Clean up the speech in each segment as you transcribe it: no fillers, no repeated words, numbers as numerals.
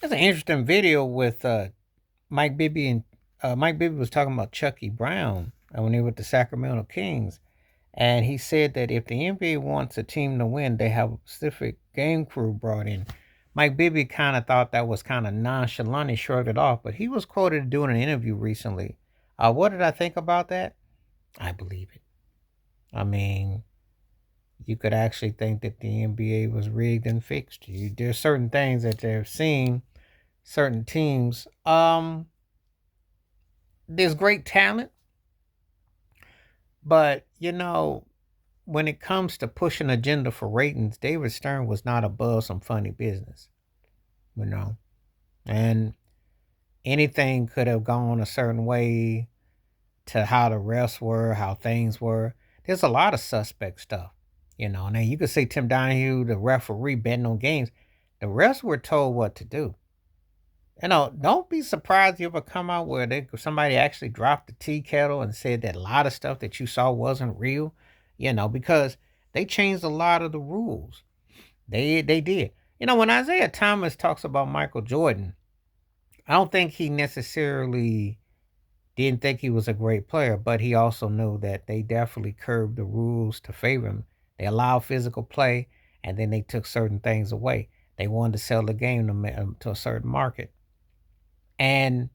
That's an interesting video with Mike Bibby and Mike Bibby was talking about Chucky Brown when he was with the Sacramento Kings, and he said that if the NBA wants a team to win, they have a specific game crew brought in. Mike Bibby kind of thought that was kind of nonchalant. He shrugged it off, but he was quoted doing an interview recently. What did I think about that? I believe it. I mean, you could actually think that the NBA was rigged and fixed. There's certain things that they've seen, certain teams. There's great talent, but when it comes to pushing agenda for ratings, David Stern was not above some funny business, you know. And anything could have gone a certain way to how the refs were, how things were. There's a lot of suspect stuff, Now you could say Tim Donahue, the referee, betting on games. The refs were told what to do. Don't be surprised you ever come out where somebody actually dropped the tea kettle and said that a lot of stuff that you saw wasn't real, because they changed a lot of the rules. They did. When Isaiah Thomas talks about Michael Jordan, I don't think he necessarily didn't think he was a great player, but he also knew that they definitely curbed the rules to favor him. They allowed physical play, and then they took certain things away. They wanted to sell the game to a certain market. And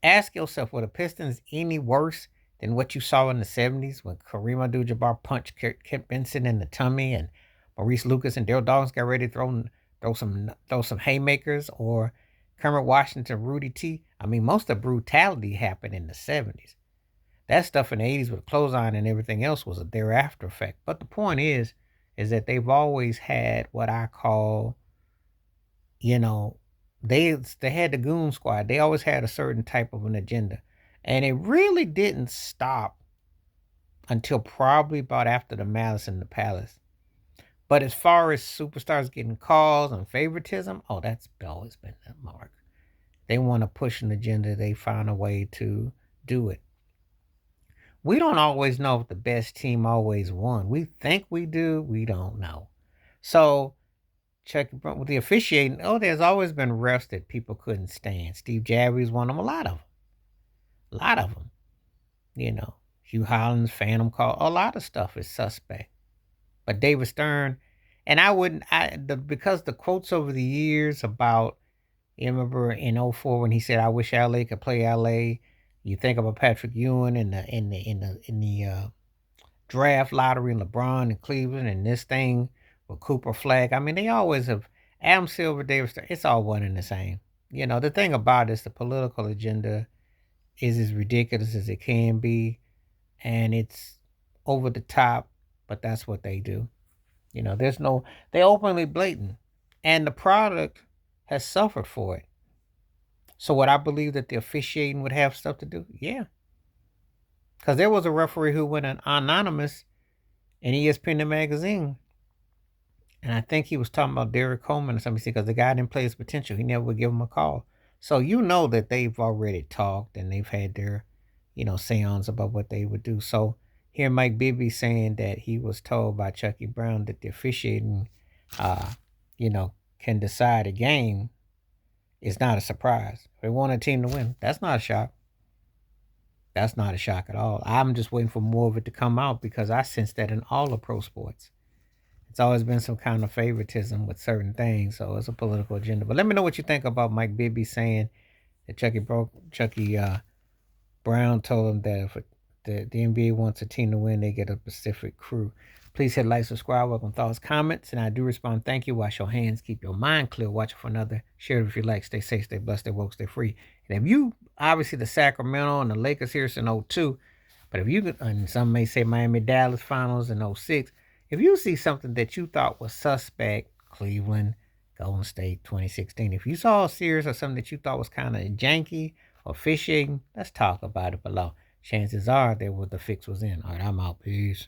ask yourself, were the Pistons any worse than what you saw in the 70s when Kareem Abdul-Jabbar punched Kip Benson in the tummy and Maurice Lucas and Daryl Dawkins got ready to throw some haymakers, or Kermit Washington, Rudy T? I mean, most of the brutality happened in the 70s. That stuff in the 80s with clothesline and everything else was a thereafter effect. But the point is that they've always had what I call, you know, they had the goon squad. They always had a certain type of an agenda. And it really didn't stop until probably about after the Malice in the Palace. But as far as superstars getting calls and favoritism, oh, that's always been that mark. They want to push an agenda, they find a way to do it. We don't always know if the best team always won. We think we do, we don't know. So check with the officiating. Oh, there's always been refs that people couldn't stand. Steve Jarry's one of them. A lot of them. Hugh Hollins, Phantom Call. A lot of stuff is suspect. But David Stern, and I wouldn't. Because the quotes over the years about. You remember in '04 when he said, "I wish LA could play LA." You think about Patrick Ewing in the draft lottery, and LeBron in Cleveland, and this thing with Cooper Flag. I mean, they always have Adam Silver, David Stern. It's all one and the same. The thing about it is the political agenda is as ridiculous as it can be, and it's over the top, but that's what they do. They openly blatant, and the product has suffered for it. So would I believe that the officiating would have stuff to do? Yeah, because there was a referee who went anonymous in ESPN the magazine, and I think he was talking about Derek Coleman or something, because the guy didn't play his potential. He never would give him a call. So that they've already talked and they've had their, seance about what they would do. So here Mike Bibby saying that he was told by Chucky Brown that the officiating, uh, can decide a game is not a surprise. If they want a team to win, that's not a shock. That's not a shock at all. I'm just waiting for more of it to come out because I sense that in all the pro sports. It's always been some kind of favoritism with certain things, so it's a political agenda. But let me know what you think about Mike Bibby saying that Chucky Brown told him that if the NBA wants a team to win, they get a specific crew. Please hit like, subscribe, welcome thoughts, comments, and I do respond. Thank you. Wash your hands, keep your mind clear, watch for another. Share it if you like. Stay safe, stay blessed, stay woke, stay free. And if you, obviously the Sacramento and the Lakers here in '02, but if you, and some may say Miami Dallas finals in '06, if you see something that you thought was suspect, Cleveland, Golden State 2016, if you saw a series or something that you thought was kind of janky or officiating, let's talk about it below. Chances are the fix was in. All right, I'm out. Peace.